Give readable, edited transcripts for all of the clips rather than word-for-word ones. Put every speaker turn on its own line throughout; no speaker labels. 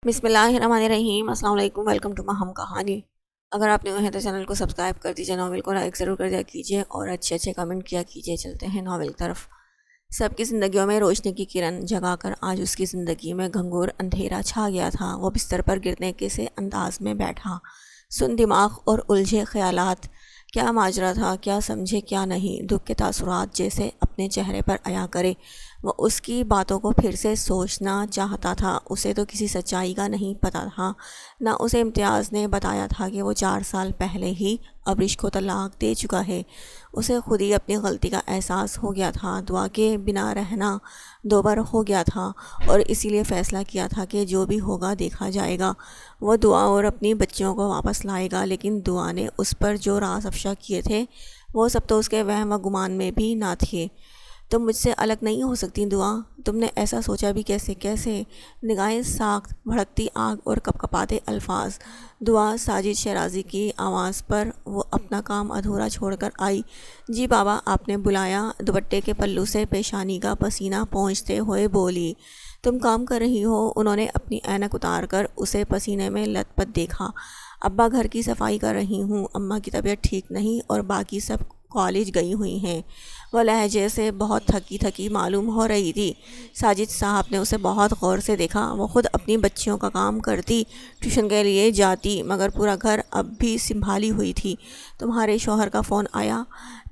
بسم اللہ الرحمن الرحیم۔ السلام علیکم، ویلکم ٹو ماہم کہانی۔ اگر آپ نے تو چینل کو سبسکرائب کر دیجیے، ناول کو لائک ضرور کر دیا کیجیے اور اچھے کمنٹ کیا کیجیے۔ چلتے ہیں ناول کی طرف۔ سب کی زندگیوں میں روشنی کی کرن جگا کر آج اس کی زندگی میں گھنگور اندھیرا چھا گیا تھا۔ وہ بستر پر گرنے کے سے انداز میں بیٹھا، سن دماغ اور الجھے خیالات۔ کیا ماجرا تھا، کیا سمجھے کیا نہیں، دکھ کے تاثرات جیسے اپنے چہرے پر عیا کرے۔ وہ اس کی باتوں کو پھر سے سوچنا چاہتا تھا۔ اسے تو کسی سچائی کا نہیں پتہ تھا، نہ اسے امتیاز نے بتایا تھا کہ وہ 4 سال پہلے ہی ابریش کو طلاق دے چکا ہے۔ اسے خود ہی اپنی غلطی کا احساس ہو گیا تھا، دعا کے بنا رہنا دوبر ہو گیا تھا اور اسی لیے فیصلہ کیا تھا کہ جو بھی ہوگا دیکھا جائے گا۔ وہ دعا اور اپنی بچیوں کو واپس لائے گا، لیکن دعا نے اس پر جو راز افشا کیے تھے وہ سب تو اس کے وہم و گمان میں بھی نہ تھے۔ تم مجھ سے الگ نہیں ہو سکتی دعا، تم نے ایسا سوچا بھی کیسے؟ نگاہیں ساخت، بھڑکتی آگ اور کپکپاتے الفاظ۔ دعا ساجد شیرازی کی آواز پر وہ اپنا کام ادھورا چھوڑ کر آئی۔ جی بابا، آپ نے بلایا؟ دوپٹے کے پلو سے پیشانی کا پسینہ پونچھتے ہوئے بولی۔ تم کام کر رہی ہو؟ انہوں نے اپنی اینک اتار کر اسے پسینے میں لت پت دیکھا۔ ابا گھر کی صفائی کر رہی ہوں، اماں کی طبیعت ٹھیک نہیں اور باقی سب کالج گئی ہوئی ہیں۔ وہ لہجے سے بہت تھکی معلوم ہو رہی تھی۔ ساجد صاحب نے اسے بہت غور سے دیکھا۔ وہ خود اپنی بچیوں کا کام کرتی، ٹیوشن کے لیے جاتی، مگر پورا گھر اب بھی سنبھالی ہوئی تھی۔ تمہارے شوہر کا فون آیا؟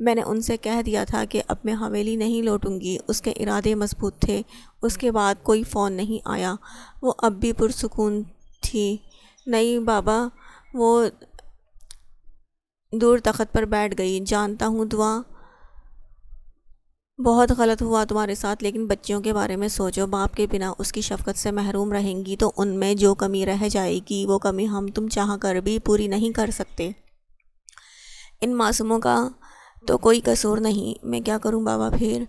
میں نے ان سے کہہ دیا تھا کہ اب میں حویلی نہیں لوٹوں گی۔ اس کے ارادے مضبوط تھے۔ اس کے بعد کوئی فون نہیں آیا۔ وہ اب بھی پرسکون تھی۔ نہیں بابا، وہ دور تخت پر بیٹھ گئی۔ جانتا ہوں دعا، بہت غلط ہوا تمہارے ساتھ، لیکن بچیوں کے بارے میں سوچو۔ باپ کے بنا اس کی شفقت سے محروم رہیں گی تو ان میں جو کمی رہ جائے گی وہ کمی ہم تم چاہ کر بھی پوری نہیں کر سکتے۔ ان معصوموں کا تو کوئی قصور نہیں۔ میں کیا کروں بابا پھر؟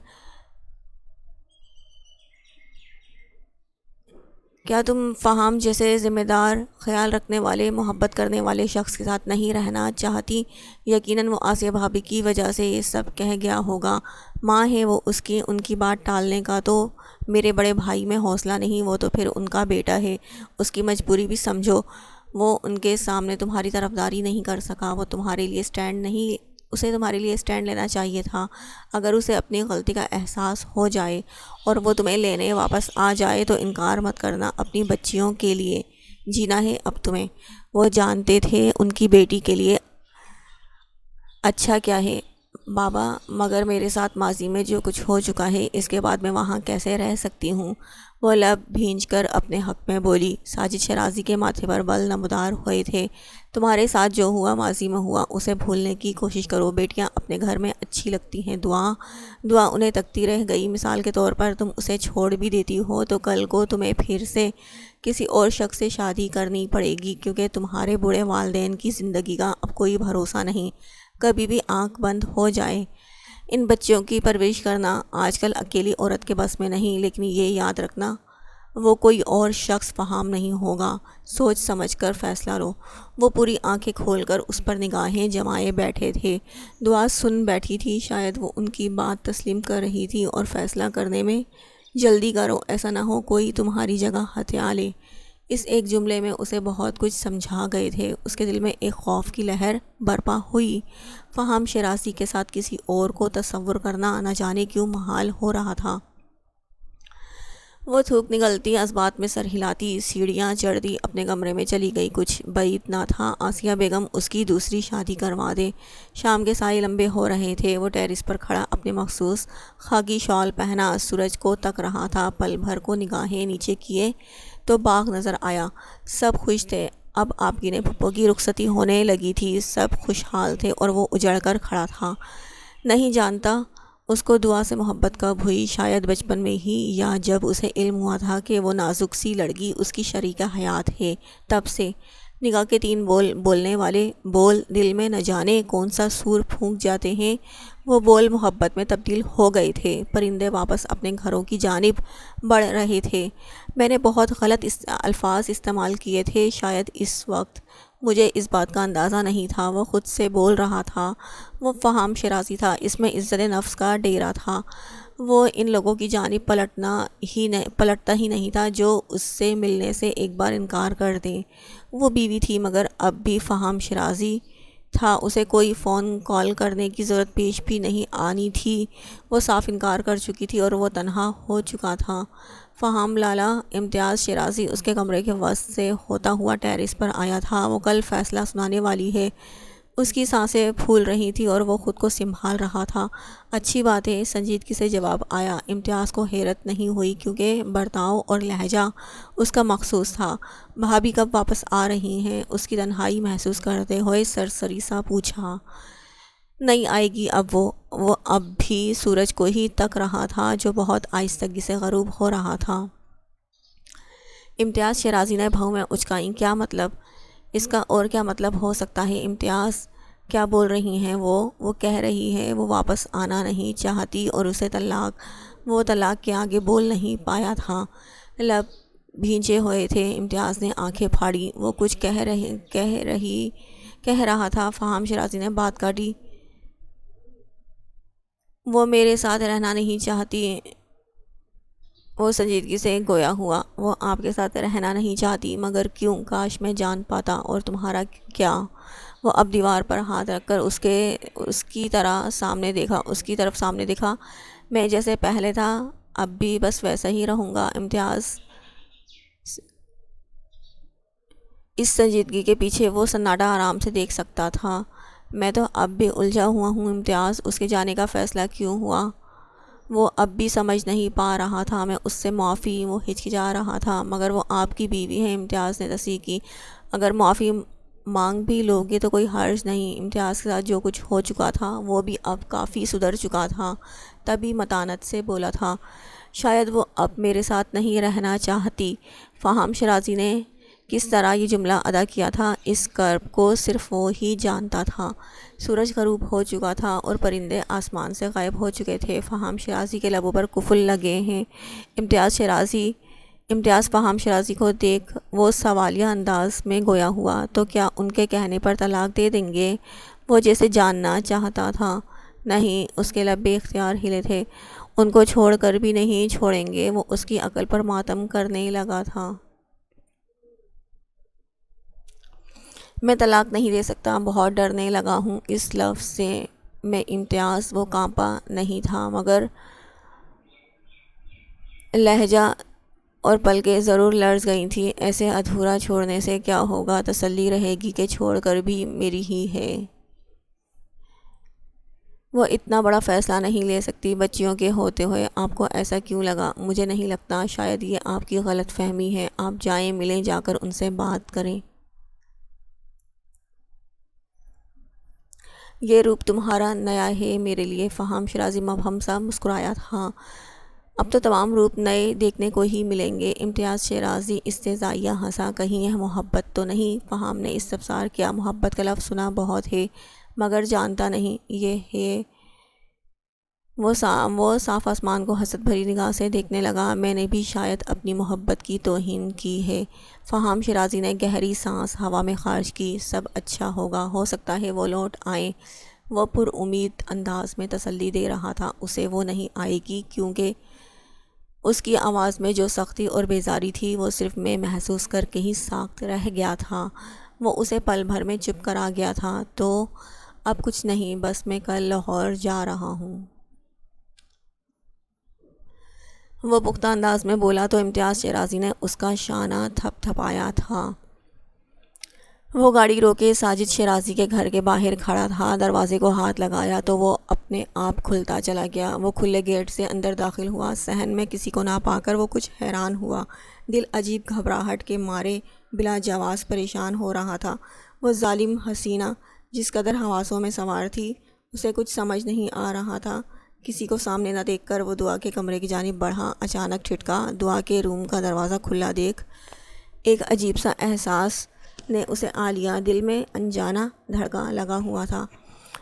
کیا تم فہام جیسے ذمہ دار، خیال رکھنے والے، محبت کرنے والے شخص کے ساتھ نہیں رہنا چاہتی؟ یقیناً وہ آسیہ بھابی کی وجہ سے یہ سب کہہ گیا ہوگا۔ ماں ہے وہ اس کی، ان کی بات ٹالنے کا تو میرے بڑے بھائی میں حوصلہ نہیں۔ وہ تو پھر ان کا بیٹا ہے، اس کی مجبوری بھی سمجھو۔ وہ ان کے سامنے تمہاری طرفداری نہیں کر سکا۔ وہ تمہارے لیے سٹینڈ نہیں، اسے تمہارے لیے سٹینڈ لینا چاہیے تھا۔ اگر اسے اپنی غلطی کا احساس ہو جائے اور وہ تمہیں لینے واپس آ جائے تو انکار مت کرنا۔ اپنی بچیوں کے لیے جینا ہے اب تمہیں۔ وہ جانتے تھے ان کی بیٹی کے لیے اچھا کیا ہے۔ بابا، مگر میرے ساتھ ماضی میں جو کچھ ہو چکا ہے، اس کے بعد میں وہاں کیسے رہ سکتی ہوں؟ وہ لب بھینج کر اپنے حق میں بولی۔ ساجد شیرازی کے ماتھے پر بل نمودار ہوئے تھے۔ تمہارے ساتھ جو ہوا ماضی میں ہوا، اسے بھولنے کی کوشش کرو۔ بیٹیاں اپنے گھر میں اچھی لگتی ہیں دعا انہیں تکتی رہ گئی۔ مثال کے طور پر تم اسے چھوڑ بھی دیتی ہو تو کل کو تمہیں پھر سے کسی اور شخص سے شادی کرنی پڑے گی، کیونکہ تمہارے بوڑھے والدین کی زندگی کا اب کوئی بھروسہ نہیں، کبھی بھی آنکھ بند ہو جائے۔ ان بچوں کی پرورش کرنا آج کل اکیلی عورت کے بس میں نہیں، لیکن یہ یاد رکھنا وہ کوئی اور شخص فہام نہیں ہوگا۔ سوچ سمجھ کر فیصلہ لو۔ وہ پوری آنکھیں کھول کر اس پر نگاہیں جمائے بیٹھے تھے۔ دعا سن بیٹھی تھی۔ شاید وہ ان کی بات تسلیم کر رہی تھی اور فیصلہ کرنے میں جلدی کرو، ایسا نہ ہو کوئی تمہاری جگہ ہتھیا لے۔ اس ایک جملے میں اسے بہت کچھ سمجھا گئے تھے۔ اس کے دل میں ایک خوف کی لہر برپا ہوئی۔ فہام شیرازی کے ساتھ کسی اور کو تصور کرنا نہ جانے کیوں محال ہو رہا تھا۔ وہ تھوک نگلتی، اسبات میں سر ہلاتی، سیڑھیاں چڑھتی اپنے کمرے میں چلی گئی۔ کچھ بعید نہ تھا آسیہ بیگم اس کی دوسری شادی کروا دے۔ شام کے سائے لمبے ہو رہے تھے۔ وہ ٹیرس پر کھڑا اپنے مخصوص خاکی شال پہنا سورج کو تک رہا تھا۔ پل بھر کو نگاہیں نیچے کیے تو باغ نظر آیا۔ سب خوش تھے۔ اب آپ کی نے پھپھو کی رخصتی ہونے لگی تھی۔ سب خوشحال تھے اور وہ اجڑ کر کھڑا تھا۔ نہیں جانتا اس کو دعا سے محبت کب ہوئی، شاید بچپن میں ہی، یا جب اسے علم ہوا تھا کہ وہ نازک سی لڑکی اس کی شریکہ حیات ہے، تب سے۔ نگاہ کے 3 بولنے والے بول دل میں نہ جانے کون سا سور پھونک جاتے ہیں۔ وہ بول محبت میں تبدیل ہو گئے تھے۔ پرندے واپس اپنے گھروں کی جانب بڑھ رہے تھے۔ میں نے بہت غلط الفاظ استعمال کیے تھے شاید اس وقت، مجھے اس بات کا اندازہ نہیں تھا۔ وہ خود سے بول رہا تھا۔ وہ فہام شیرازی تھا، اس میں عزت نفس کا ڈیرا تھا۔ وہ ان لوگوں کی جانب پلٹتا ہی نہیں تھا جو اس سے ملنے سے ایک بار انکار کر دیں۔ وہ بیوی تھی مگر اب بھی فہام شیرازی تھا، اسے کوئی فون کال کرنے کی ضرورت پیش بھی نہیں آنی تھی۔ وہ صاف انکار کر چکی تھی اور وہ تنہا ہو چکا تھا۔ فہام لالا امتیاز شیرازی اس کے کمرے کے وسط سے ہوتا ہوا ٹیرس پر آیا تھا۔ وہ کل فیصلہ سنانے والی ہے۔ اس کی سانسیں پھول رہی تھیں اور وہ خود کو سنبھال رہا تھا۔ اچھی بات ہے، سنجیدگی سے جواب آیا۔ امتیاز کو حیرت نہیں ہوئی کیونکہ برتاؤ اور لہجہ اس کا مخصوص تھا۔ بھابھی کب واپس آ رہی ہیں؟ اس کی تنہائی محسوس کرتے ہوئے سرسری سا پوچھا۔ نہیں آئے گی اب وہ اب بھی سورج کو ہی تک رہا تھا جو بہت آہستگی سے غروب ہو رہا تھا۔ امتیاز شیرازی نے بھویں میں اچکائیں۔ کیا مطلب؟ اس کا اور کیا مطلب ہو سکتا ہے؟ امتیاز کیا بول رہی ہیں؟ وہ کہہ رہی ہے وہ واپس آنا نہیں چاہتی اور اسے وہ طلاق کے آگے بول نہیں پایا تھا۔ لب بھینچے ہوئے تھے۔ امتیاز نے آنکھیں پھاڑی۔ وہ کچھ کہہ رہا تھا۔ فہام شیرازی نے بات کاٹی۔ وہ میرے ساتھ رہنا نہیں چاہتی۔ وہ سنجیدگی سے گویا ہوا۔ وہ آپ کے ساتھ رہنا نہیں چاہتی مگر کیوں؟ کاش میں جان پاتا۔ اور تمہارا کیا؟ وہ اب دیوار پر ہاتھ رکھ کر اس کی طرف سامنے دیکھا۔ میں جیسے پہلے تھا اب بھی بس ویسا ہی رہوں گا۔ امتیاز اس سنجیدگی کے پیچھے وہ سناٹا آرام سے دیکھ سکتا تھا۔ میں تو اب بھی الجھا ہوا ہوں امتیاز، اس کے جانے کا فیصلہ کیوں ہوا؟ وہ اب بھی سمجھ نہیں پا رہا تھا۔ میں اس سے معافی، وہ ہچکچا رہا تھا۔ مگر وہ آپ کی بیوی ہے، امتیاز نے تصحیح کی۔ اگر معافی مانگ بھی لوگے تو کوئی حرج نہیں۔ امتیاز کے ساتھ جو کچھ ہو چکا تھا وہ بھی اب کافی سدھر چکا تھا، تبھی متانت سے بولا تھا۔ شاید وہ اب میرے ساتھ نہیں رہنا چاہتی۔ فہام شیرازی نے کس طرح یہ جملہ ادا کیا تھا اس کرب کو صرف وہ ہی جانتا تھا۔ سورج غروب ہو چکا تھا اور پرندے آسمان سے غائب ہو چکے تھے۔ فہام شیرازی کے لبوں پر قفل لگے ہیں۔ امتیاز فہام شیرازی کو دیکھ وہ سوالیہ انداز میں گویا ہوا۔ تو کیا ان کے کہنے پر طلاق دے دیں گے؟ وہ جیسے جاننا چاہتا تھا۔ نہیں، اس کے لب بے اختیار ہلے تھے۔ ان کو چھوڑ کر بھی نہیں چھوڑیں گے۔ وہ اس کی عقل پر ماتم کرنے لگا تھا۔ میں طلاق نہیں دے سکتا، بہت ڈرنے لگا ہوں اس لفظ سے۔ میں امتیاز وہ کانپا نہیں تھا مگر لہجہ اور پلکیں ضرور لرز گئی تھیں۔ ایسے ادھورا چھوڑنے سے کیا ہوگا؟ تسلی رہے گی کہ چھوڑ کر بھی میری ہی ہے۔ وہ اتنا بڑا فیصلہ نہیں لے سکتی بچیوں کے ہوتے ہوئے۔ آپ کو ایسا کیوں لگا؟ مجھے نہیں لگتا، شاید یہ آپ کی غلط فہمی ہے۔ آپ جائیں، ملیں، جا کر ان سے بات کریں۔ یہ روپ تمہارا نیا ہے میرے لیے۔ فہام شیرازی مبہم سا مسکرایا تھا۔ اب تو تمام روپ نئے دیکھنے کو ہی ملیں گے۔ امتیاز شیرازی استہزائیہ ہنسا۔ کہیں یہ محبت تو نہیں؟ فہام نے استفسار کیا۔ محبت کا لفظ سنا بہت ہے مگر جانتا نہیں یہ ہے۔ وہ صاف آسمان کو حسرت بھری نگاہ سے دیکھنے لگا۔ میں نے بھی شاید اپنی محبت کی توہین کی ہے۔ فہام شیرازی نے گہری سانس ہوا میں خارج کی۔ سب اچھا ہوگا، ہو سکتا ہے وہ لوٹ آئیں۔ وہ پر امید انداز میں تسلی دے رہا تھا۔ اسے وہ نہیں آئے گی کیونکہ اس کی آواز میں جو سختی اور بیزاری تھی وہ صرف میں محسوس کر کے ہی ساکت رہ گیا تھا۔ وہ اسے پل بھر میں چپ کرا گیا تھا۔ تو اب کچھ نہیں، بس میں کل لاہور جا رہا ہوں۔ وہ پختہ انداز میں بولا تو امتیاز شیرازی نے اس کا شانہ تھپ تھپایا تھا۔ وہ گاڑی روکے ساجد شیرازی کے گھر کے باہر کھڑا تھا۔ دروازے کو ہاتھ لگایا تو وہ اپنے آپ کھلتا چلا گیا۔ وہ کھلے گیٹ سے اندر داخل ہوا۔ صحن میں کسی کو نہ پا کر وہ کچھ حیران ہوا۔ دل عجیب گھبراہٹ کے مارے بلا جواز پریشان ہو رہا تھا۔ وہ ظالم حسینہ جس قدر حواسوں میں سوار تھی اسے کچھ سمجھ نہیں آ رہا تھا۔ کسی کو سامنے نہ دیکھ کر وہ دعا کے کمرے کی جانب بڑھا۔ اچانک ٹھٹکا۔ دعا کے روم کا دروازہ کھلا دیکھ ایک عجیب سا احساس نے اسے آ لیا۔ دل میں انجانا دھڑکا لگا ہوا تھا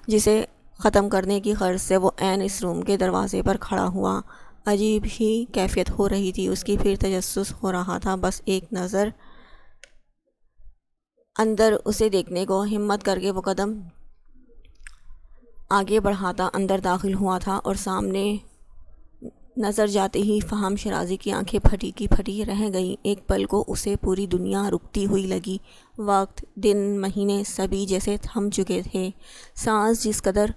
جسے ختم کرنے کی غرض سے وہ عین اس روم کے دروازے پر کھڑا ہوا۔ عجیب ہی کیفیت ہو رہی تھی اس کی۔ پھر تجسس ہو رہا تھا۔ بس ایک نظر اندر اسے دیکھنے کو ہمت کر کے وہ قدم آگے بڑھاتا اندر داخل ہوا تھا اور سامنے نظر جاتے ہی فہم شیرازی کی آنکھیں پھٹی کی پھٹی رہ گئیں۔ ایک پل کو اسے پوری دنیا رکتی ہوئی لگی۔ وقت، دن، مہینے سبھی جیسے تھم چکے تھے۔ سانس جس قدر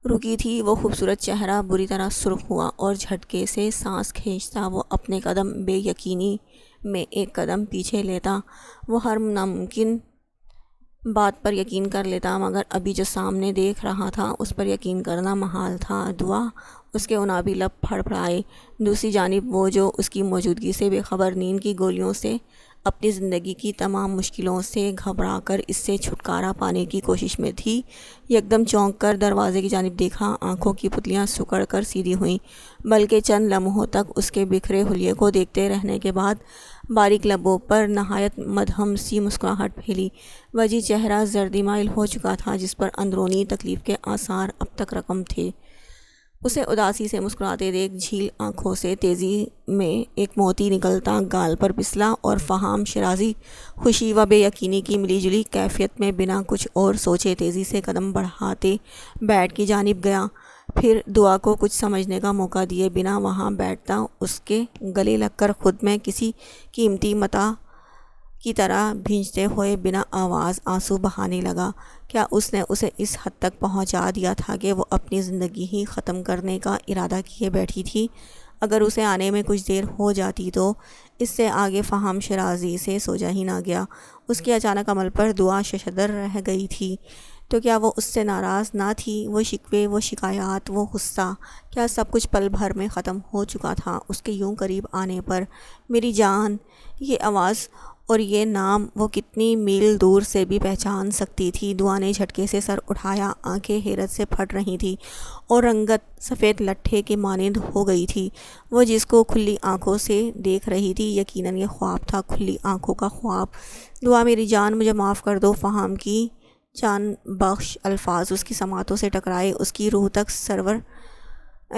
رکی تھی وہ خوبصورت چہرہ بری طرح سرخ ہوا، اور جھٹکے سے سانس کھینچتا وہ اپنے قدم بے یقینی میں ایک قدم پیچھے لیتا۔ وہ ہر ناممکن بات پر یقین کر لیتا، مگر ابھی جو سامنے دیکھ رہا تھا اس پر یقین کرنا محال تھا۔ دعا اس کے عنابی لب پھڑ پھڑائے۔ دوسری جانب وہ جو اس کی موجودگی سے بے خبر نیند کی گولیوں سے، اپنی زندگی کی تمام مشکلوں سے گھبرا کر اس سے چھٹکارا پانے کی کوشش میں تھی، یکدم چونک کر دروازے کی جانب دیکھا۔ آنکھوں کی پتلیاں سکڑ کر سیدھی ہوئیں، بلکہ چند لمحوں تک اس کے بکھرے حلیے کو دیکھتے رہنے کے بعد باریک لبوں پر نہایت مدھم سی مسکراہٹ پھیلی۔ وجہ چہرہ زردی مائل ہو چکا تھا، جس پر اندرونی تکلیف کے آثار اب تک رقم تھے۔ اسے اداسی سے مسکراتے دیکھ جھیل آنکھوں سے تیزی میں ایک موتی نکلتا گال پر پسلا، اور فہم شیرازی خوشی و بے یقینی کی ملی جلی کیفیت میں بنا کچھ اور سوچے تیزی سے قدم بڑھاتے بیڈ کی جانب گیا۔ پھر دعا کو کچھ سمجھنے کا موقع دیے بنا وہاں بیٹھتا، اس کے گلے لگ کر خود میں کسی قیمتی متاع کی طرح بھیجتے ہوئے بنا آواز آنسو بہانے لگا۔ کیا اس نے اسے اس حد تک پہنچا دیا تھا کہ وہ اپنی زندگی ہی ختم کرنے کا ارادہ کیے بیٹھی تھی؟ اگر اسے آنے میں کچھ دیر ہو جاتی تو اس سے آگے فہم شیرازی سے سوچا ہی نہ گیا۔ اس کی اچانک عمل پر دعا ششدر رہ گئی تھی۔ تو کیا وہ اس سے ناراض نہ تھی؟ وہ شکوے، وہ شکایات، وہ غصہ، کیا سب کچھ پل بھر میں ختم ہو چکا تھا اس کے یوں قریب آنے پر؟ میری جان! یہ آواز اور یہ نام وہ کتنی میل دور سے بھی پہچان سکتی تھی۔ دعا نے جھٹکے سے سر اٹھایا، آنکھیں حیرت سے پھٹ رہی تھیں اور رنگت سفید لٹھے کے مانند ہو گئی تھی۔ وہ جس کو کھلی آنکھوں سے دیکھ رہی تھی، یقیناً یہ خواب تھا، کھلی آنکھوں کا خواب۔ دعا میری جان، مجھے معاف کر دو۔ فہم کی جان بخش الفاظ اس کی سماعتوں سے ٹکرائے، اس کی روح تک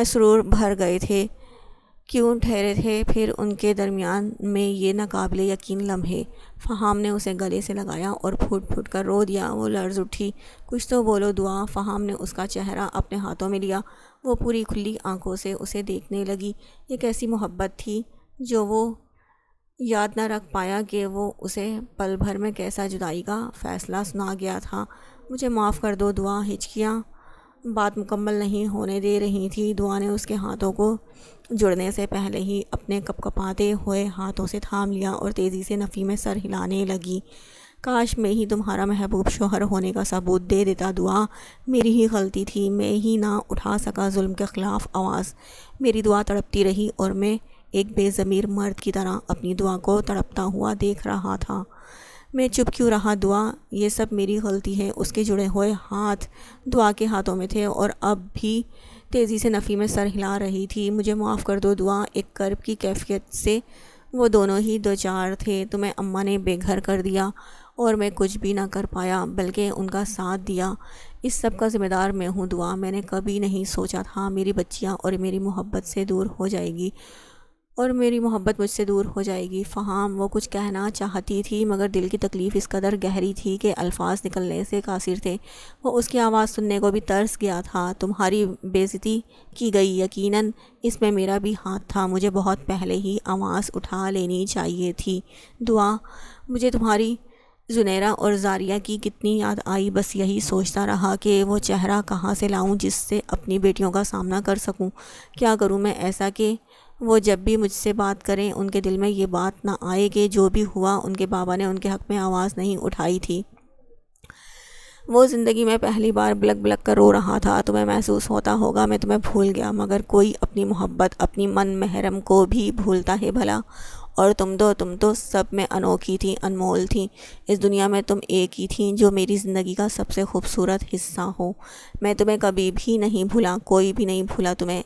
سرور بھر گئے تھے۔ کیوں ٹھہرے تھے پھر ان کے درمیان میں یہ ناقابل یقین لمحے؟ فہم نے اسے گلے سے لگایا اور پھوٹ پھوٹ کر رو دیا۔ وہ لرز اٹھی۔ کچھ تو بولو دعا۔ فہم نے اس کا چہرہ اپنے ہاتھوں میں لیا۔ وہ پوری کھلی آنکھوں سے اسے دیکھنے لگی۔ یہ کیسی محبت تھی جو وہ یاد نہ رکھ پایا کہ وہ اسے پل بھر میں کیسا جدائی کا فیصلہ سنا گیا تھا۔ مجھے معاف کر دو دعا۔ ہچکیاں بات مکمل نہیں ہونے دے رہی تھی۔ دعا نے اس کے ہاتھوں کو جڑنے سے پہلے ہی اپنے کپ کپاتے ہوئے ہاتھوں سے تھام لیا اور تیزی سے نفی میں سر ہلانے لگی۔ کاش میں ہی تمہارا محبوب شوہر ہونے کا ثبوت دے دیتا دعا۔ میری ہی غلطی تھی، میں ہی نہ اٹھا سکا ظلم کے خلاف آواز۔ میری دعا تڑپتی رہی اور میں ایک بے ضمیر مرد کی طرح اپنی دعا کو تڑپتا ہوا دیکھ رہا تھا۔ میں چپ کیوں رہا دعا؟ یہ سب میری غلطی ہے۔ اس کے جڑے ہوئے ہاتھ دعا کے ہاتھوں میں تھے اور اب بھی تیزی سے نفی میں سر ہلا رہی تھی۔ مجھے معاف کر دو دعا۔ ایک کرب کی کیفیت سے وہ دونوں ہی دوچار تھے۔ تمہیں اماں نے بے گھر کر دیا اور میں کچھ بھی نہ کر پایا بلکہ ان کا ساتھ دیا۔ اس سب کا ذمہ دار میں ہوں دعا۔ میں نے کبھی نہیں سوچا تھا میری بچیاں اور میری محبت سے دور ہو جائے گی اور میری محبت مجھ سے دور ہو جائے گی۔ فہم وہ کچھ کہنا چاہتی تھی مگر دل کی تکلیف اس قدر گہری تھی کہ الفاظ نکلنے سے قاصر تھے۔ وہ اس کی آواز سننے کو بھی ترس گیا تھا۔ تمہاری بے عزتی کی گئی، یقیناً اس میں میرا بھی ہاتھ تھا۔ مجھے بہت پہلے ہی آواز اٹھا لینی چاہیے تھی دعا۔ مجھے تمہاری زنیرہ اور زاریہ کی کتنی یاد آئی، بس یہی سوچتا رہا کہ وہ چہرہ کہاں سے لاؤں جس سے اپنی بیٹیوں کا سامنا کر سکوں۔ کیا کروں میں ایسا کہ وہ جب بھی مجھ سے بات کریں ان کے دل میں یہ بات نہ آئے کہ جو بھی ہوا ان کے بابا نے ان کے حق میں آواز نہیں اٹھائی تھی۔ وہ زندگی میں پہلی بار بلک بلک کر رو رہا تھا۔ تمہیں محسوس ہوتا ہوگا میں تمہیں بھول گیا، مگر کوئی اپنی محبت، اپنی من محرم کو بھی بھولتا ہے بھلا؟ اور تم تو سب میں انوکھی تھی، انمول تھی۔ اس دنیا میں تم ایک ہی تھی جو میری زندگی کا سب سے خوبصورت حصہ ہو۔ میں تمہیں کبھی بھی نہیں بھولا، کوئی بھی نہیں بھولا تمہیں۔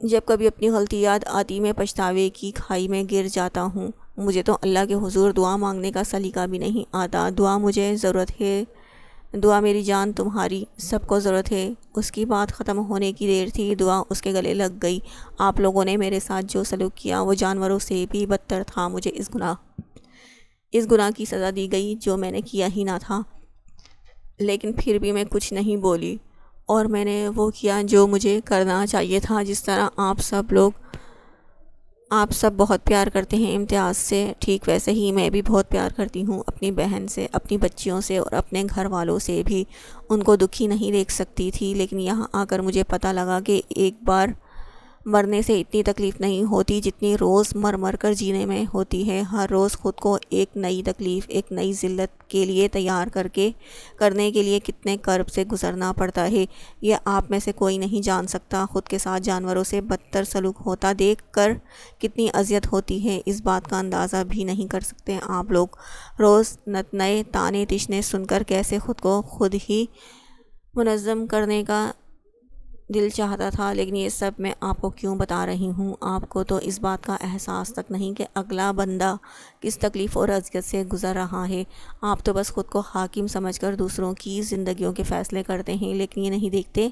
جب کبھی اپنی غلطی یاد آتی میں پچھتاوے کی کھائی میں گر جاتا ہوں۔ مجھے تو اللہ کے حضور دعا مانگنے کا سلیقہ بھی نہیں آتا۔ دعا مجھے ضرورت ہے، دعا میری جان تمہاری سب کو ضرورت ہے۔ اس کی بات ختم ہونے کی دیر تھی، دعا اس کے گلے لگ گئی۔ آپ لوگوں نے میرے ساتھ جو سلوک کیا وہ جانوروں سے بھی بدتر تھا۔ مجھے اس گناہ کی سزا دی گئی جو میں نے کیا ہی نہ تھا، لیکن پھر بھی میں کچھ نہیں بولی اور میں نے وہ کیا جو مجھے کرنا چاہیے تھا۔ جس طرح آپ سب بہت پیار کرتے ہیں امتیاز سے، ٹھیک ویسے ہی میں بھی بہت پیار کرتی ہوں اپنی بہن سے، اپنی بچیوں سے اور اپنے گھر والوں سے بھی۔ ان کو دکھی نہیں دیکھ سکتی تھی، لیکن یہاں آ کر مجھے پتہ لگا کہ ایک بار مرنے سے اتنی تکلیف نہیں ہوتی جتنی روز مر کر جینے میں ہوتی ہے۔ ہر روز خود کو ایک نئی تکلیف، ایک نئی ذلت کے لیے تیار کرنے کے لیے کتنے کرب سے گزرنا پڑتا ہے، یہ آپ میں سے کوئی نہیں جان سکتا۔ خود کے ساتھ جانوروں سے بدتر سلوک ہوتا دیکھ کر کتنی اذیت ہوتی ہے، اس بات کا اندازہ بھی نہیں کر سکتے آپ لوگ۔ روز نئے تانے تشنے سن کر کیسے خود کو خود ہی منظم کرنے کا دل چاہتا تھا، لیکن یہ سب میں آپ کو کیوں بتا رہی ہوں؟ آپ کو تو اس بات کا احساس تک نہیں کہ اگلا بندہ کس تکلیف اور اذیت سے گزر رہا ہے۔ آپ تو بس خود کو حاکم سمجھ کر دوسروں کی زندگیوں کے فیصلے کرتے ہیں، لیکن یہ نہیں دیکھتے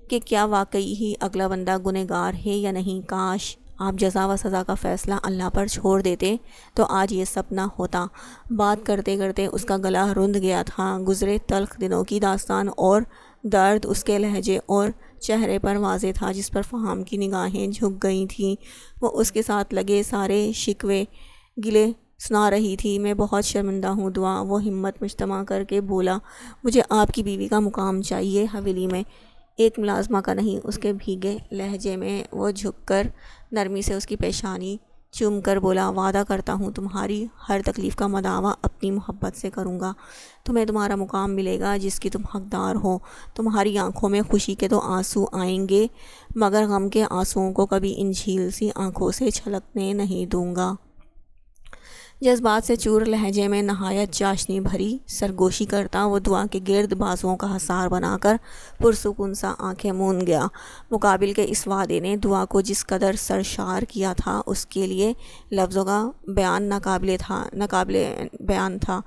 کہ کیا واقعی ہی اگلا بندہ گنہگار ہے یا نہیں۔ کاش آپ جزا و سزا کا فیصلہ اللہ پر چھوڑ دیتے تو آج یہ سب نہ ہوتا۔ بات کرتے کرتے اس کا گلا رند گیا تھا۔ گزرے تلخ دنوں کی داستان اور درد اس کے لہجے اور چہرے پر واضح تھا، جس پر فہام کی نگاہیں جھک گئی تھیں۔ وہ اس کے ساتھ لگے سارے شکوے گلے سنا رہی تھی۔ میں بہت شرمندہ ہوں دعا، وہ ہمت مجتمع کر کے بولا۔ مجھے آپ کی بیوی کا مقام چاہیے حویلی میں، ایک ملازمہ کا نہیں۔ اس کے بھیگے لہجے میں وہ جھک کر نرمی سے اس کی پیشانی چوم کر بولا، وعدہ کرتا ہوں تمہاری ہر تکلیف کا مداوع اپنی محبت سے کروں گا۔ تمہیں تمہارا مقام ملے گا جس کی تم حقدار ہو۔ تمہاری آنکھوں میں خوشی کے تو آنسو آئیں گے، مگر غم کے آنسوؤں کو کبھی ان جھیل سی آنکھوں سے چھلکنے نہیں دوں گا۔ جذبات سے چور لہجے میں نہایت چاشنی بھری سرگوشی کرتا وہ دعا کے گرد بازوؤں کا حصار بنا کر پرسکون سا آنکھیں موند گیا۔ مقابل کے اس وعدے نے دعا کو جس قدر سرشار کیا تھا، اس کے لیے لفظوں کا بیان ناقابل بیان تھا۔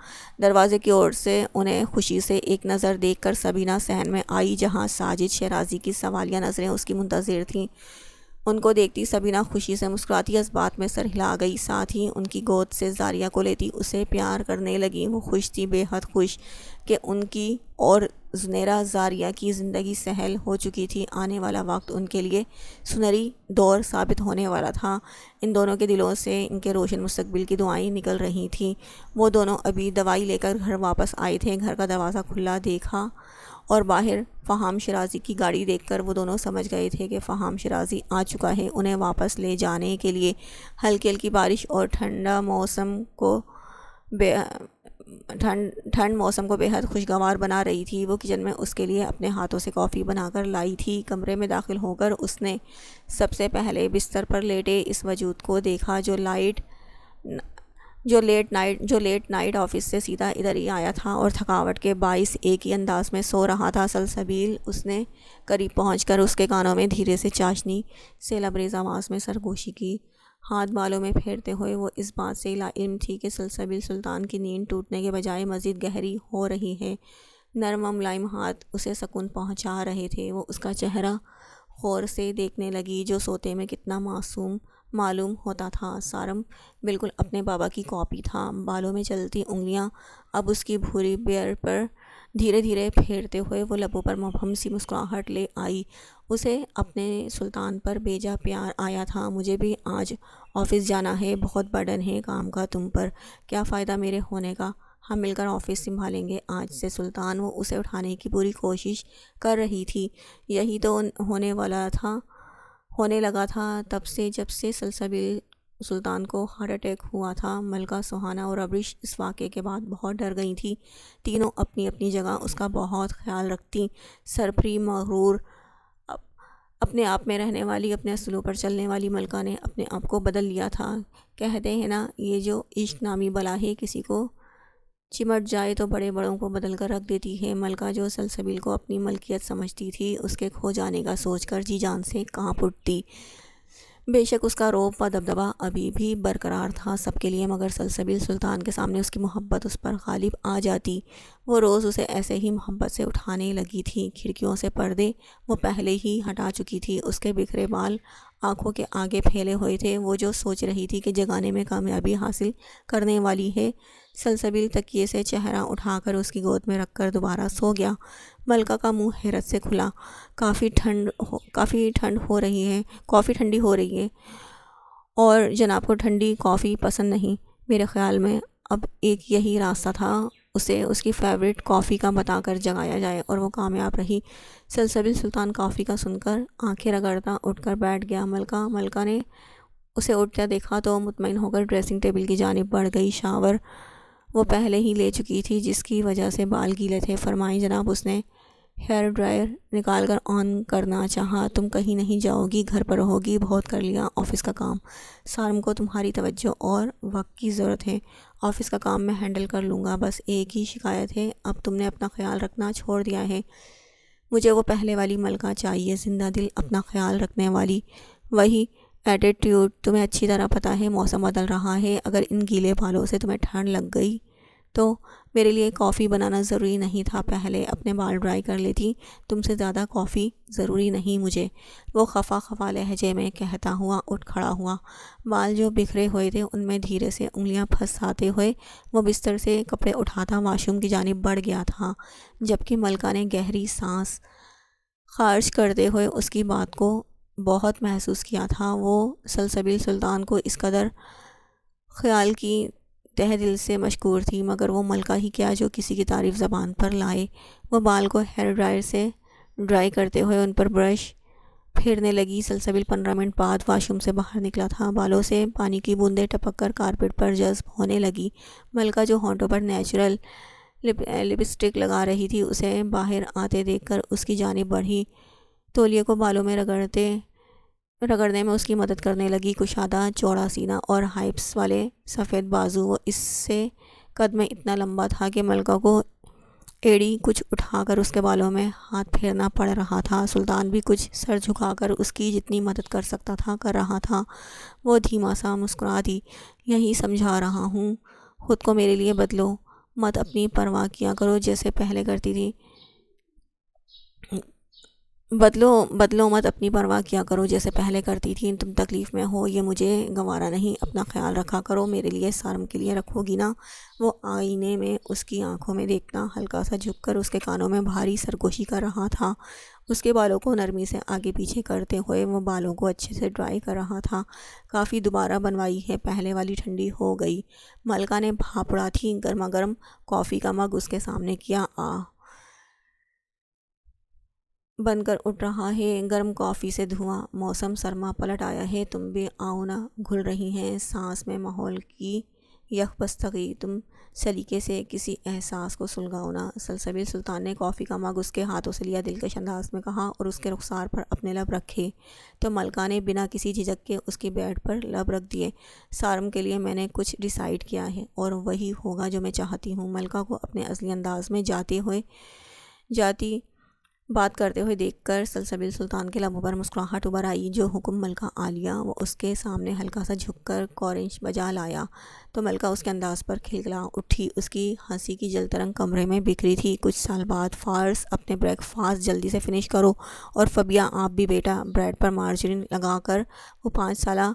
دروازے کی اور سے انہیں خوشی سے ایک نظر دیکھ کر سبینہ صحن میں آئی، جہاں ساجد شیرازی کی سوالیہ نظریں اس کی منتظر تھیں۔ ان کو دیکھتی سبینہ خوشی سے مسکراتی، اس بات میں سر ہلا گئی، ساتھ ہی ان کی گود سے زاریہ کو لیتی اسے پیار کرنے لگی۔ وہ خوش تھی، بے حد خوش کہ ان کی اور زنیرہ زاریہ کی زندگی سہل ہو چکی تھی۔ آنے والا وقت ان کے لیے سنہری دور ثابت ہونے والا تھا۔ ان دونوں کے دلوں سے ان کے روشن مستقبل کی دعائیں نکل رہی تھیں۔ وہ دونوں ابھی دوائی لے کر گھر واپس آئے تھے۔ گھر کا دروازہ کھلا دیکھا اور باہر فہام شیرازی کی گاڑی دیکھ کر وہ دونوں سمجھ گئے تھے کہ فہام شیرازی آ چکا ہے انہیں واپس لے جانے کے لیے۔ ہلکی ہلکی بارش اور ٹھنڈ موسم کو بے حد خوشگوار بنا رہی تھی۔ وہ کچن میں اس کے لیے اپنے ہاتھوں سے کافی بنا کر لائی تھی۔ کمرے میں داخل ہو کر اس نے سب سے پہلے بستر پر لیٹے اس وجود کو دیکھا جو لیٹ نائٹ آفس سے سیدھا ادھر ہی آیا تھا اور تھکاوٹ کے باعث ایک ہی انداز میں سو رہا تھا۔ سلسبیل اس نے قریب پہنچ کر اس کے کانوں میں دھیرے سے چاشنی سے لبریز آواز میں سرگوشی کی۔ ہاتھ بالوں میں پھیرتے ہوئے وہ اس بات سے لا علم تھی کہ سلسبیل سلطان کی نیند ٹوٹنے کے بجائے مزید گہری ہو رہی ہے۔ نرم و ملائم ہاتھ اسے سکون پہنچا رہے تھے۔ وہ اس کا چہرہ غور سے دیکھنے لگی، جو سوتے میں کتنا معصوم معلوم ہوتا تھا۔ سارم بالکل اپنے بابا کی کاپی تھا۔ بالوں میں چلتی انگلیاں اب اس کی بھوری بیئر پر دھیرے دھیرے پھیرتے ہوئے وہ لبوں پر مبہم سی مسکراہٹ لے آئی۔ اسے اپنے سلطان پر بیجا پیار آیا تھا۔ مجھے بھی آج آفس جانا ہے، بہت برڈن ہے کام کا تم پر۔ کیا فائدہ میرے ہونے کا؟ ہم مل کر آفس سنبھالیں گے آج سے سلطان۔ وہ اسے اٹھانے کی پوری کوشش کر رہی تھی۔ یہی تو ہونے لگا تھا تب سے جب سے سلسبیل سلطان کو ہارٹ اٹیک ہوا تھا۔ ملکہ سہانا اور ابریش اس واقعے کے بعد بہت ڈر گئی تھیں۔ تینوں اپنی اپنی جگہ اس کا بہت خیال رکھتیں۔ سرفری، مغرور، اپنے آپ میں رہنے والی، اپنے اصولوں پر چلنے والی ملکہ نے اپنے آپ کو بدل لیا تھا۔ کہتے ہیں نا، یہ جو عشق نامی بلا ہے، کسی کو چمٹ جائے تو بڑے بڑوں کو بدل کر رکھ دیتی ہے۔ ملکہ جو سلسبیل کو اپنی ملکیت سمجھتی تھی، اس کے کھو جانے کا سوچ کر جی جان سے کانپ اٹھتی۔ بے شک اس کا رعب و دبدبہ ابھی بھی برقرار تھا سب کے لیے، مگر سلسبیل سلطان کے سامنے اس کی محبت اس پر غالب آ جاتی۔ وہ روز اسے ایسے ہی محبت سے اٹھانے لگی تھی۔ کھڑکیوں سے پردے وہ پہلے ہی ہٹا چکی تھی۔ اس کے بکھرے بال آنکھوں کے آگے پھیلے ہوئے تھے۔ وہ جو سوچ رہی تھی کہ جگانے میں کامیابی حاصل کرنے والی ہے، سلسبیل تکیے سے چہرہ اٹھا کر اس کی گود میں رکھ کر دوبارہ سو گیا۔ ملکہ کا منہ حیرت سے کھلا۔ کافی ٹھنڈی ہو رہی ہے اور جناب کو ٹھنڈی کافی پسند نہیں۔ میرے خیال میں اب ایک یہی راستہ تھا، اسے اس کی فیوریٹ کافی کا بتا کر جگایا جائے، اور وہ کامیاب رہی۔ سلسبیل سلطان کافی کا سن کر آنکھیں رگڑتا اٹھ کر بیٹھ گیا۔ ملکہ نے اسے اٹھتا دیکھا تو مطمئن ہو کر ڈریسنگ ٹیبل کی جانب بڑھ گئی۔ شاور وہ پہلے ہی لے چکی تھی، جس کی وجہ سے بال گیلے تھے۔ فرمائیں جناب۔ اس نے ہیئر ڈرائر نکال کر آن کرنا چاہا۔ تم کہیں نہیں جاؤ گی، گھر پر رہو گی؟ بہت کر لیا آفس کا کام۔ سارم کو تمہاری توجہ اور وقت کی ضرورت ہے۔ آفس کا کام میں ہینڈل کر لوں گا، بس ایک ہی شکایت ہے، اب تم نے اپنا خیال رکھنا چھوڑ دیا ہے۔ مجھے وہ پہلے والی ملکہ چاہیے، زندہ دل، اپنا خیال رکھنے والی۔ وہی ایٹیٹیوڈ۔ تمہیں اچھی طرح پتہ ہے موسم بدل رہا ہے، اگر ان گیلے بالوں سے تمہیں ٹھنڈ لگ گئی تو میرے لیے کافی بنانا ضروری نہیں تھا، پہلے اپنے بال ڈرائی کر لیتی۔ تم سے زیادہ کافی ضروری نہیں مجھے۔ وہ خفا لہجے میں کہتا ہوا اٹھ کھڑا ہوا۔ بال جو بکھرے ہوئے تھے ان میں دھیرے سے انگلیاں پھنساتے ہوئے وہ بستر سے کپڑے اٹھاتا واش روم کی جانب بڑھ گیا تھا، جبکہ ملکہ نے گہری سانس خارج کرتے ہوئے اس کی بات کو بہت محسوس کیا تھا۔ وہ سلسبیل سلطان کو اس قدر خیال کی تہ دل سے مشکور تھی، مگر وہ ملکہ ہی کیا جو کسی کی تعریف زبان پر لائے۔ وہ بال کو ہیئر ڈرائر سے ڈرائی کرتے ہوئے ان پر برش پھیرنے لگی۔ سلسبیل 15 منٹ بعد واش روم سے باہر نکلا تھا۔ بالوں سے پانی کی بوندیں ٹپک کر کارپیٹ پر جذب ہونے لگی۔ ملکہ جو ہونٹوں پر نیچرل لپسٹک لگا رہی تھی اسے باہر آتے دیکھ کر اس کی جانب بڑھی، تولیے کو بالوں میں رگڑنے میں اس کی مدد کرنے لگی۔ کشادہ چوڑا سینہ اور ہائپس والے سفید بازو، وہ اس سے قد میں اتنا لمبا تھا کہ ملکہ کو ایڑی کچھ اٹھا کر اس کے بالوں میں ہاتھ پھیرنا پڑ رہا تھا۔ سلطان بھی کچھ سر جھکا کر اس کی جتنی مدد کر سکتا تھا کر رہا تھا۔ وہ دھیما سا مسکرا دی۔ یہی سمجھا رہا ہوں، خود کو میرے لیے بدلو مت، اپنی پرواہ کیا کرو جیسے پہلے کرتی تھی۔ بدلو مت، اپنی پرواہ کیا کرو جیسے پہلے کرتی تھی۔ تم تکلیف میں ہو یہ مجھے گوارا نہیں، اپنا خیال رکھا کرو، میرے لیے، سارم کے لیے رکھو گی نا؟ وہ آئینے میں اس کی آنکھوں میں دیکھنا ہلکا سا جھک کر اس کے کانوں میں بھاری سرگوشی کر رہا تھا۔ اس کے بالوں کو نرمی سے آگے پیچھے کرتے ہوئے وہ بالوں کو اچھے سے ڈرائی کر رہا تھا۔ کافی دوبارہ بنوائی ہے، پہلے والی ٹھنڈی ہو گئی۔ ملکہ نے بھاپڑا تھی گرما گرم کافی کا مگ اس کے سامنے کیا۔ بن کر اٹھ رہا ہے گرم کافی سے دھواں، موسم سرما پلٹ آیا ہے، تم بھی آؤ نا، گھل رہی ہیں سانس میں ماحول کی یک بستگی، تم سلیقے سے کسی احساس کو سلگاؤ نا۔ سلسبیل سلطان نے کافی کا مگ اس کے ہاتھوں سے لیا، دلکش انداز میں کہا، اور اس کے رخسار پر اپنے لب رکھے تو ملکہ نے بنا کسی جھجک کے اس کی بیڈ پر لب رکھ دیے۔ سارم کے لیے میں نے کچھ ڈیسائیڈ کیا ہے اور وہی ہوگا جو میں چاہتی ہوں۔ ملکہ کو اپنے اصلی انداز میں جاتی بات کرتے ہوئے دیکھ کر سلسبیل سلطان کے لبوں پر مسکراہٹ ابھر آئی۔ جو حکم ملکہ عالیہ، وہ اس کے سامنے ہلکا سا جھک کر کورنش بجا لایا تو ملکہ اس کے انداز پر کھلکھلا اٹھی۔ اس کی ہنسی کی جل ترنگ کمرے میں بکھری تھی۔ کچھ سال بعد فارس، اپنے بریک فاسٹ جلدی سے فنش کرو، اور فبیہ آپ بھی بیٹا۔ بریڈ پر مارجرین لگا کر وہ 5 سالہ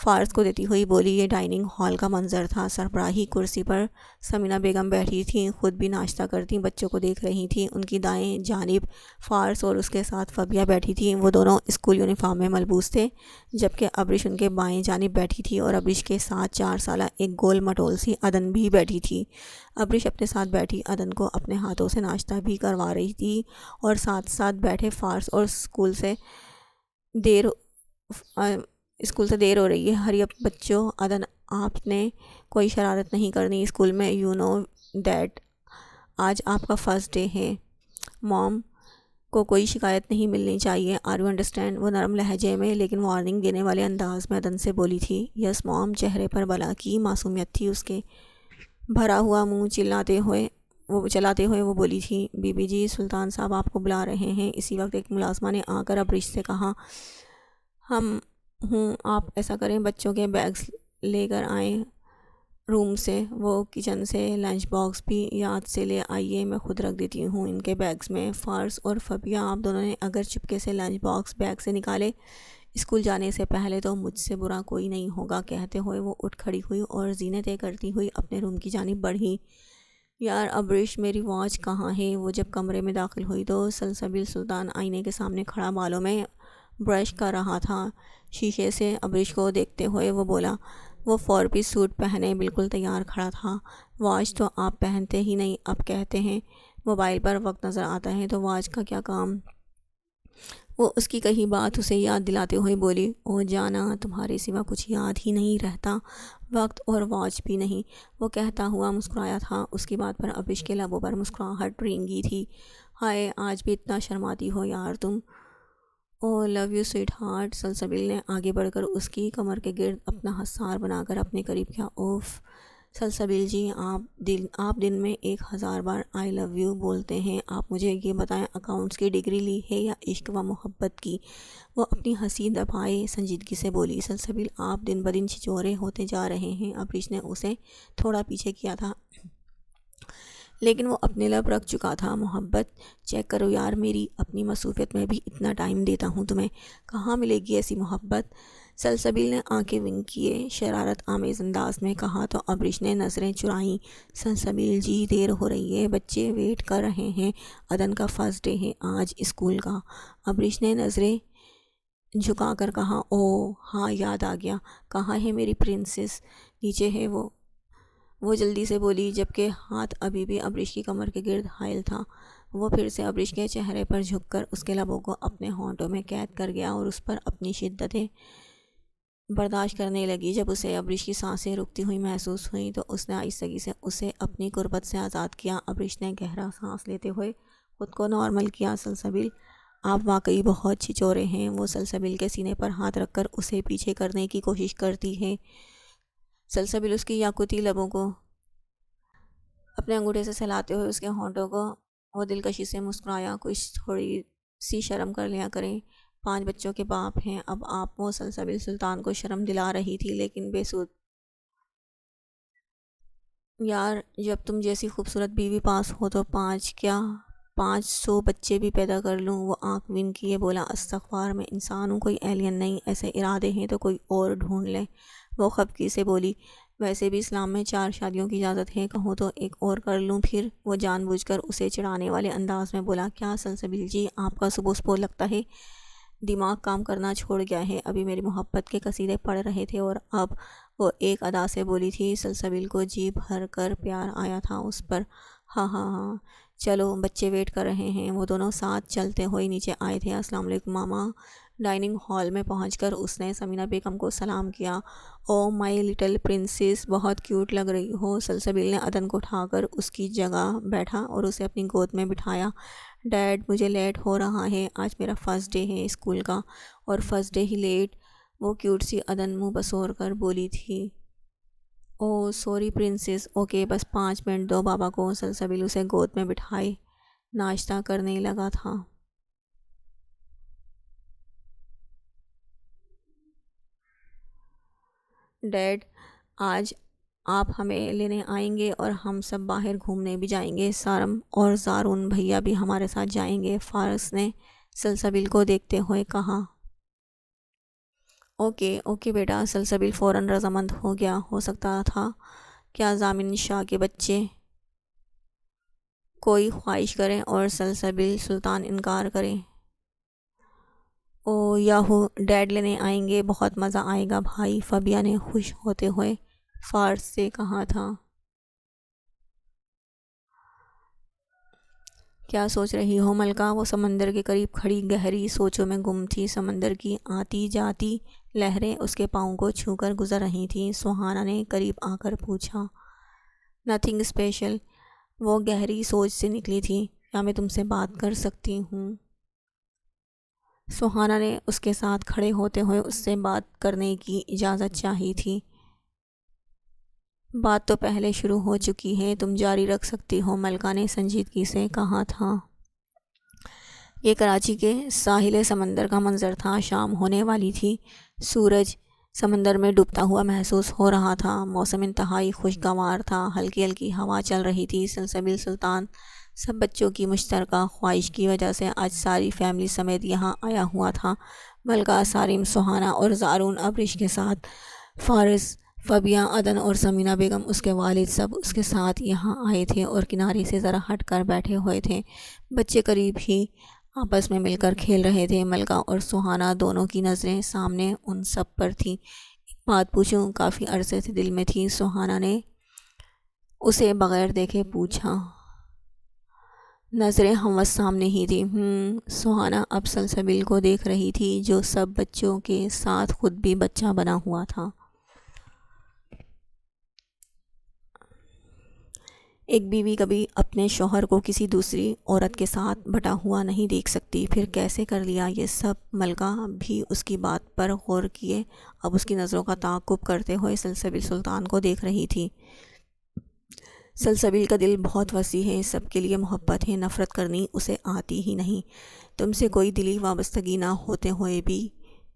فارس کو دیتی ہوئی بولی۔ یہ ڈائننگ ہال کا منظر تھا۔ سربراہی کرسی پر سمینا بیگم بیٹھی تھیں، خود بھی ناشتہ کرتی بچوں کو دیکھ رہی تھیں۔ ان کی دائیں جانب فارس اور اس کے ساتھ فبیہ بیٹھی تھیں۔ وہ دونوں اسکول یونیفارم میں ملبوس تھے، جبکہ ابرش ان کے بائیں جانب بیٹھی تھی، اور ابرش کے ساتھ 4 سالہ ایک گول مٹول سی عدن بھی بیٹھی تھی۔ ابرش اپنے ساتھ بیٹھی عدن کو اپنے ہاتھوں سے ناشتہ بھی کروا رہی تھی، اور ساتھ ساتھ بیٹھے فارس اور اسکول سے دیر ہو رہی ہے، ہری اپ بچوں۔ عدن، آپ نے کوئی شرارت نہیں کرنی اسکول میں، یو نو دیٹ آج آپ کا فرسٹ ڈے ہے۔ موم کو کوئی شکایت نہیں ملنی چاہیے، آر یو انڈرسٹینڈ؟ وہ نرم لہجے میں لیکن وارننگ دینے والے انداز میں عدن سے بولی تھی۔ یس موم۔ چہرے پر بلا کی معصومیت تھی اس کے۔ بھرا ہوا منہ چلاتے ہوئے وہ بولی تھی، بی بی جی، سلطان صاحب آپ کو بلا رہے ہیں۔ اسی وقت ایک ملازمہ نے آ کر ابرش سے کہا، آپ ایسا کریں بچوں کے بیگز لے کر آئیں روم سے، وہ کچن سے لنچ باکس بھی یاد سے لے آئیے، میں خود رکھ دیتی ہوں ان کے بیگز میں۔ فارس اور فبیہ، آپ دونوں نے اگر چپکے سے لنچ باکس بیگ سے نکالے اسکول جانے سے پہلے تو مجھ سے برا کوئی نہیں ہوگا، کہتے ہوئے وہ اٹھ کھڑی ہوئی اور زینے طے کرتی ہوئی اپنے روم کی جانب بڑھی۔ یار ابریش، میری واچ کہاں ہے؟ وہ جب کمرے میں داخل ہوئی تو سلسبیل سلطان آئینے کے سامنے کھڑا بالوں میں برش کر رہا تھا۔ شیشے سے ابریش کو دیکھتے ہوئے وہ بولا۔ وہ 4 پیس سوٹ پہنے بالکل تیار کھڑا تھا۔ واچ تو آپ پہنتے ہی نہیں، اب کہتے ہیں موبائل پر وقت نظر آتا ہے تو واچ کا کیا کام؟ وہ اس کی کہی بات اسے یاد دلاتے ہوئے بولی، او جانا، تمہارے سوا کچھ یاد ہی نہیں رہتا، وقت اور واچ بھی نہیں۔ وہ کہتا ہوا مسکرایا تھا۔ اس کی بات پر ابریش کے لبوں پر مسکراہٹ رینگی تھی۔ ہائے، آج بھی اتنا شرماتی ہو یار تم۔ او لو یو سویٹ ہارٹ۔ سلسبیل نے آگے بڑھ کر اس کی کمر کے گرد اپنا حصار بنا کر اپنے قریب کیا۔ اوف سلسبیل جی، آپ دن میں 1000 بار آئی لو یو بولتے ہیں۔ آپ مجھے یہ بتائیں، اکاؤنٹس کی ڈگری لی ہے یا عشق و محبت کی؟ وہ اپنی ہنسی دبائے سنجیدگی سے بولی۔ سلسبیل، آپ دن بدن چھچورے ہوتے جا رہے ہیں۔ ابریش نے اسے تھوڑا پیچھے کیا تھا لیکن وہ اپنے لب رکھ چکا تھا۔ محبت چیک کرو یار میری، اپنی مصروفیت میں بھی اتنا ٹائم دیتا ہوں تمہیں، کہاں ملے گی ایسی محبت؟ سلسبیل نے آنکھیں ونک کیے، شرارت آمیز انداز میں کہا تو ابریش نے نظریں چرائیں۔ سلسبیل جی، دیر ہو رہی ہے، بچے ویٹ کر رہے ہیں، عدن کا فرسٹ ڈے ہے آج اسکول کا۔ ابریش نے نظریں جھکا کر کہا، او ہاں یاد آ گیا، کہاں ہے میری پرنسس؟ نیچے ہے وہ جلدی سے بولی، جبکہ ہاتھ ابھی بھی ابریش کی کمر کے گرد حائل تھا۔ وہ پھر سے ابریش کے چہرے پر جھک کر اس کے لبوں کو اپنے ہونٹوں میں قید کر گیا اور اس پر اپنی شدتیں برداشت کرنے لگی۔ جب اسے ابریش کی سانسیں رکتی ہوئی محسوس ہوئیں تو اس نے آہستگی سے اسے اپنی قربت سے آزاد کیا۔ ابریش نے گہرا سانس لیتے ہوئے خود کو نارمل کیا۔ سلسبیل، آپ واقعی بہت چھچورے ہیں۔ وہ سلسبیل کے سینے پر ہاتھ رکھ کر اسے پیچھے کرنے کی کوشش کرتی ہے۔ سلسبیل اس کی یاقوتی لبوں کو اپنے انگوٹھے سے سہلاتے ہوئے اس کے ہونٹوں کو وہ دلکشی سے مسکرایا۔ کچھ تھوڑی سی شرم کر لیا کریں، 5 بچوں کے باپ ہیں اب آپ۔ وہ سلسبیل سلطان کو شرم دلا رہی تھی لیکن بے سود۔ یار، جب تم جیسی خوبصورت بیوی پاس ہو تو 500 بچے بھی پیدا کر لوں۔ وہ آنکھ ون کیے بولا، استغفار، میں انسان ہوں، کوئی ایلین نہیں، ایسے ارادے ہیں تو کوئی اور ڈھونڈ لے۔ وہ خفگی سے بولی، ویسے بھی اسلام میں 4 شادیوں کی اجازت ہے، کہوں تو ایک اور کر لوں پھر؟ وہ جان بوجھ کر اسے چڑھانے والے انداز میں بولا، کیا سلسبیل جی، آپ کا سبوسپور لگتا ہے دماغ کام کرنا چھوڑ گیا ہے؟ ابھی میری محبت کے قصیدے پڑھ رہے تھے اور اب؟ وہ ایک ادا سے بولی تھی۔ سلسبیل کو جی بھر کر پیار آیا تھا اس پر۔ ہاں ہاں ہاں، چلو بچے ویٹ کر رہے ہیں۔ وہ دونوں ساتھ چلتے ہوئے نیچے آئے تھے۔ السلام علیکم ماما۔ ڈائننگ ہال میں پہنچ کر اس نے سمینہ بیگم کو سلام کیا۔ او مائی لٹل پرنسس، بہت کیوٹ لگ رہی ہو۔ سلسبیل نے عدن کو اٹھا کر اس کی جگہ بیٹھا اور اسے اپنی گود میں بٹھایا۔ ڈیڈ، مجھے لیٹ ہو رہا ہے، آج میرا فرسٹ ڈے ہے اسکول کا، اور فرسٹ ڈے ہی لیٹ؟ وہ کیوٹ سی عدن منہ بسور کر بولی تھی۔ او سوری پرنسس، اوکے بس 5 منٹ دو بابا کو۔ سلسبیل اسے گود میں بٹھائے ناشتہ کرنے لگا تھا۔ ڈیڈ، آج آپ ہمیں لینے آئیں گے اور ہم سب باہر گھومنے بھی جائیں گے، سارم اور زارون بھیا بھی ہمارے ساتھ جائیں گے، فارس نے سلسبیل کو دیکھتے ہوئے کہا۔ اوکے اوکے بیٹا۔ سلسبیل فوراً رضامند ہو گیا۔ ہو سکتا تھا کیا ضامن شاہ کے بچے کوئی خواہش کریں اور سلسبیل سلطان انکار کریں؟ او یاہو، ڈیڈ لینے آئیں گے، بہت مزہ آئے گا بھائی، فبیہ نے خوش ہوتے ہوئے فارس سے کہا تھا۔ کیا سوچ رہی ہو ملکہ؟ وہ سمندر کے قریب کھڑی گہری سوچوں میں گم تھی۔ سمندر کی آتی جاتی لہریں اس کے پاؤں کو چھو کر گزر رہی تھیں۔ سہانا نے قریب آ کر پوچھا، نتھنگ اسپیشل؟ وہ گہری سوچ سے نکلی تھی، کیا میں تم سے بات کر سکتی ہوں؟ سہانا نے اس کے ساتھ کھڑے ہوتے ہوئے اس سے بات کرنے کی اجازت چاہی تھی۔ بات تو پہلے شروع ہو چکی ہے، تم جاری رکھ سکتی ہو، ملکہ نے سنجیدگی سے کہا تھا۔ یہ کراچی کے ساحل سمندر کا منظر تھا۔ شام ہونے والی تھی، سورج سمندر میں ڈوبتا ہوا محسوس ہو رہا تھا۔ موسم انتہائی خوشگوار تھا، ہلکی ہلکی ہوا چل رہی تھی۔ سلسبیل سلطان سب بچوں کی مشترکہ خواہش کی وجہ سے آج ساری فیملی سمیت یہاں آیا ہوا تھا۔ ملکہ، سارم، سہانا اور زارون ابریش کے ساتھ فارس، فبیہ، عدن اور سمینہ بیگم اس کے والد سب اس کے ساتھ یہاں آئے تھے اور کنارے سے ذرا ہٹ کر بیٹھے ہوئے تھے۔ بچے قریب ہی آپس میں مل کر کھیل رہے تھے۔ ملکہ اور سہانا دونوں کی نظریں سامنے ان سب پر تھیں۔ ایک بات پوچھوں؟ کافی عرصے سے دل میں تھی، سہانا نے اسے بغیر دیکھے پوچھا۔ نظریں ہم سامنے ہی تھی۔ سہانا اب سلسبیل کو دیکھ رہی تھی جو سب بچوں کے ساتھ خود بھی بچہ بنا ہوا تھا۔ ایک بیوی کبھی اپنے شوہر کو کسی دوسری عورت کے ساتھ بٹا ہوا نہیں دیکھ سکتی، پھر کیسے کر لیا یہ سب؟ ملکہ بھی اس کی بات پر غور کیے اب اس کی نظروں کا تعاقب کرتے ہوئے سلسبیل سلطان کو دیکھ رہی تھی۔ سلسبیل کا دل بہت وسیع ہے، سب کے لیے محبت ہے، نفرت کرنی اسے آتی ہی نہیں۔ تم سے کوئی دلی وابستگی نہ ہوتے ہوئے بھی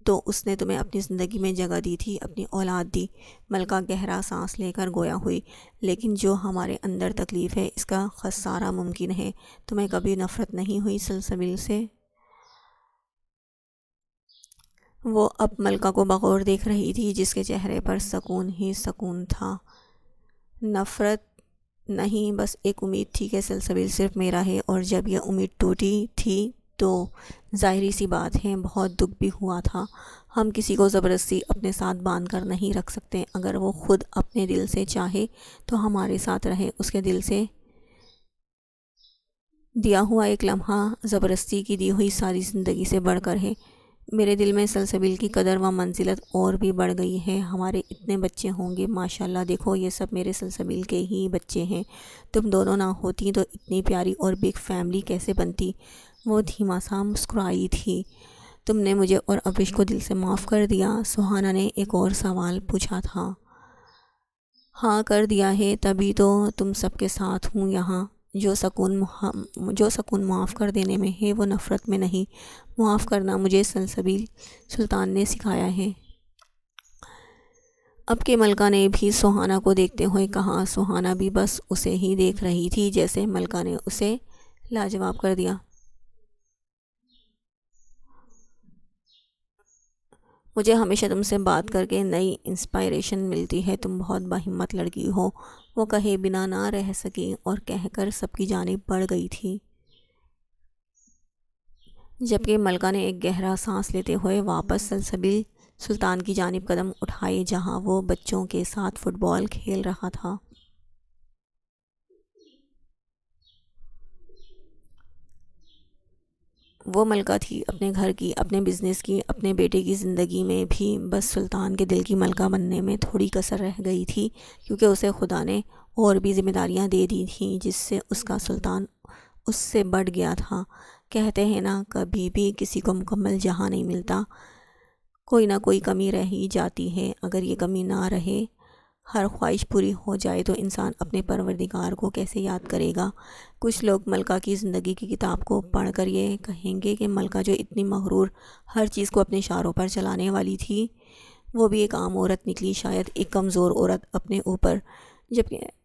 تو اس نے تمہیں اپنی زندگی میں جگہ دی تھی، اپنی اولاد دی۔ ملکہ گہرا سانس لے کر گویا ہوئی۔ لیکن جو ہمارے اندر تکلیف ہے اس کا خسارہ ممکن ہے۔ تمہیں کبھی نفرت نہیں ہوئی سلسبیل سے؟ وہ اب ملکہ کو بغور دیکھ رہی تھی جس کے چہرے پر سکون ہی سکون تھا۔ نفرت نہیں، بس ایک امید تھی کہ سلسبیل صرف میرا ہے، اور جب یہ امید ٹوٹی تھی تو ظاہری سی بات ہے بہت دکھ بھی ہوا تھا۔ ہم کسی کو زبردستی اپنے ساتھ باندھ کر نہیں رکھ سکتے، اگر وہ خود اپنے دل سے چاہے تو ہمارے ساتھ رہے۔ اس کے دل سے دیا ہوا ایک لمحہ زبردستی کی دی ہوئی ساری زندگی سے بڑھ کر ہے۔ میرے دل میں سلسبیل کی قدر و منزلت اور بھی بڑھ گئی ہے۔ ہمارے اتنے بچے ہوں گے، ماشاءاللہ، دیکھو یہ سب میرے سلسبیل کے ہی بچے ہیں۔ تم دونوں نہ ہوتی تو اتنی پیاری اور بگ فیملی کیسے بنتی؟ وہ دھیما سا مسکرائی تھی۔ تم نے مجھے اور ابریش کو دل سے معاف کر دیا؟ سہانا نے ایک اور سوال پوچھا تھا۔ ہاں کر دیا ہے، تبھی تو تم سب کے ساتھ ہوں یہاں۔ جو سکون معاف کر دینے میں ہے وہ نفرت میں نہیں۔ معاف کرنا مجھے سلسبیل سلطان نے سکھایا ہے۔ اب کہ ملکہ نے بھی سہانا کو دیکھتے ہوئے کہا۔ سہانا بھی بس اسے ہی دیکھ رہی تھی جیسے ملکہ نے اسے لاجواب کر دیا۔ مجھے ہمیشہ تم سے بات کر کے نئی انسپائریشن ملتی ہے، تم بہت باہمت لڑکی ہو۔ وہ کہے بنا نہ رہ سکی اور کہہ کر سب کی جانب بڑھ گئی تھی، جبکہ ملکہ نے ایک گہرا سانس لیتے ہوئے واپس سلسبیل سلطان کی جانب قدم اٹھائے جہاں وہ بچوں کے ساتھ فٹ بال کھیل رہا تھا۔ وہ ملکہ تھی اپنے گھر کی، اپنے بزنس کی، اپنے بیٹے کی زندگی میں بھی بس سلطان کے دل کی ملکہ بننے میں تھوڑی کسر رہ گئی تھی، کیونکہ اسے خدا نے اور بھی ذمہ داریاں دے دی تھیں جس سے اس کا سلطان اس سے بڑھ گیا تھا۔ کہتے ہیں نا، کبھی بھی کسی کو مکمل جہاں نہیں ملتا، کوئی نہ کوئی کمی رہ ہی جاتی ہے۔ اگر یہ کمی نہ رہے، ہر خواہش پوری ہو جائے تو انسان اپنے پروردگار کو کیسے یاد کرے گا؟ کچھ لوگ ملکہ کی زندگی کی کتاب کو پڑھ کر یہ کہیں گے کہ ملکہ جو اتنی مغرور، ہر چیز کو اپنے اشاروں پر چلانے والی تھی، وہ بھی ایک عام عورت نکلی، شاید ایک کمزور عورت اپنے اوپر،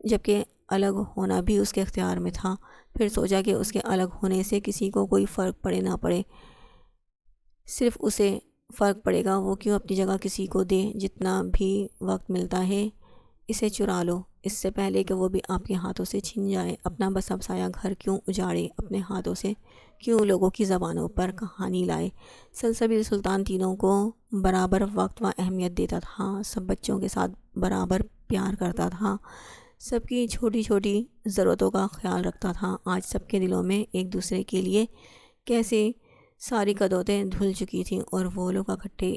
جبکہ الگ ہونا بھی اس کے اختیار میں تھا۔ پھر سوچا کہ اس کے الگ ہونے سے کسی کو کوئی فرق پڑے نہ پڑے، صرف اسے فرق پڑے گا۔ وہ کیوں اپنی جگہ کسی کو دے؟ جتنا بھی وقت ملتا ہے اسے چرا لو، اس سے پہلے کہ وہ بھی آپ کے ہاتھوں سے چھن جائے۔ اپنا بس ہمسایہ گھر کیوں اجاڑے؟ اپنے ہاتھوں سے کیوں لوگوں کی زبانوں پر کہانی لائے؟ سلسبیل سلطان تینوں کو برابر وقت و اہمیت دیتا تھا، سب بچوں کے ساتھ برابر پیار کرتا تھا، سب کی چھوٹی چھوٹی ضرورتوں کا خیال رکھتا تھا۔ آج سب کے دلوں میں ایک دوسرے کے لیے کیسے ساری قدوتیں دھل چکی تھیں، اور وہ لوگ اکٹھے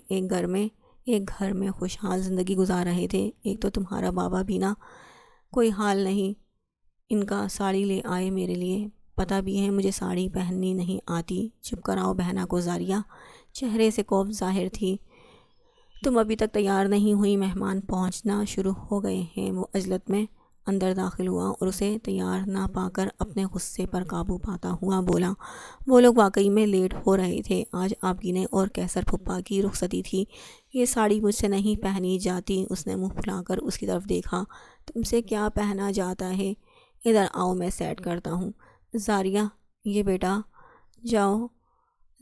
ایک گھر میں خوشحال زندگی گزار رہے تھے۔ ایک تو تمہارا بابا بھی نا کوئی حال نہیں، ان کا ساڑی لے آئے میرے لیے، پتہ بھی ہے مجھے ساڑی پہننی نہیں آتی۔ چپ کراؤ بہنا کو زاریہ، چہرے سے خوف ظاہر تھی۔ تم ابھی تک تیار نہیں ہوئی، مہمان پہنچنا شروع ہو گئے ہیں۔ وہ عجلت میں اندر داخل ہوا اور اسے تیار نہ پا کر اپنے غصے پر قابو پاتا ہوا بولا، وہ لوگ واقعی میں لیٹ ہو رہے تھے، آج آپ کی نے اور کیسر پھپھا کی رخصتی تھی، یہ ساڑی مجھ سے نہیں پہنی جاتی۔ اس نے منہ پھلا کر اس کی طرف دیکھا۔ تم سے کیا پہنا جاتا ہے؟ ادھر آؤ میں سیٹ کرتا ہوں۔ زاریہ، یہ بیٹا جاؤ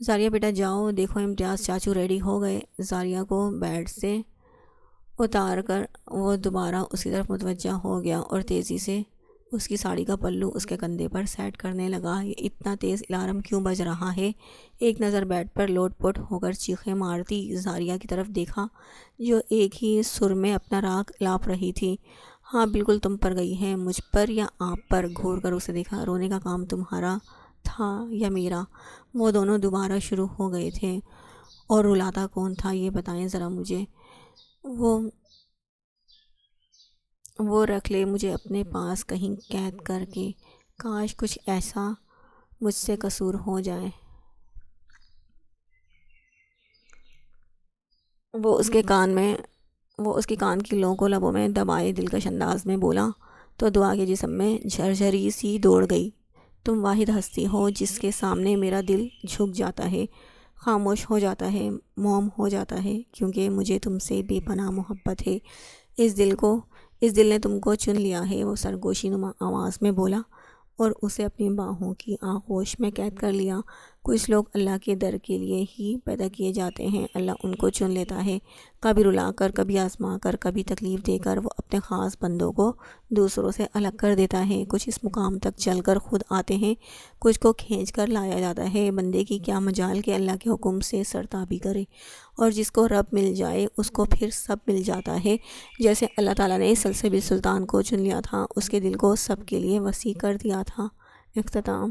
زاریہ بیٹا جاؤ دیکھو امتیاز چاچو ریڈی ہو گئے۔ زاریہ کو بیڈ سے اتار کر وہ دوبارہ اس کی طرف متوجہ ہو گیا اور تیزی سے اس کی ساڑی کا پلو اس کے کندھے پر سیٹ کرنے لگا۔ یہ اتنا تیز الارم کیوں بج رہا ہے؟ ایک نظر بیڈ پر لوٹ پوٹ ہو کر چیخیں مارتی زاریہ کی طرف دیکھا جو ایک ہی سر میں اپنا راگ لاپ رہی تھی۔ ہاں بالکل تم پر گئی ہے، مجھ پر یا آپ پر؟ گھور کر اسے دیکھا۔ رونے کا کام تمہارا تھا یا میرا؟ وہ دونوں دوبارہ شروع ہو گئے تھے۔ اور رلاتا کون تھا یہ بتائیں ذرا مجھے۔ وہ رکھ لے مجھے اپنے پاس کہیں قید کر کے، کاش کچھ ایسا مجھ سے قصور ہو جائے۔ وہ اس کے کان کی لو کو لبوں میں دبائے دلکش انداز میں بولا تو دعا کے جسم میں جھرجھری سی دوڑ گئی۔ تم واحد ہستی ہو جس کے سامنے میرا دل جھک جاتا ہے، خاموش ہو جاتا ہے، موم ہو جاتا ہے، کیونکہ مجھے تم سے بے پناہ محبت ہے۔ اس دل نے تم کو چن لیا ہے، وہ سرگوشی نما آواز میں بولا، اور اسے اپنی باہوں کی آغوش میں قید کر لیا۔ کچھ لوگ اللہ کے در کے لیے ہی پیدا کیے جاتے ہیں، اللہ ان کو چن لیتا ہے، کبھی رلا کر، کبھی آزما کر، کبھی تکلیف دے کر وہ اپنے خاص بندوں کو دوسروں سے الگ کر دیتا ہے۔ کچھ اس مقام تک چل کر خود آتے ہیں، کچھ کو کھینچ کر لایا جاتا ہے۔ بندے کی کیا مجال کہ اللہ کے حکم سے سرتابی کرے، اور جس کو رب مل جائے اس کو پھر سب مل جاتا ہے۔ جیسے اللہ تعالیٰ نے سلسبیل سلطان کو چن لیا تھا، اس کے دل کو سب کے لیے وسیع کر دیا تھا۔ اختتام۔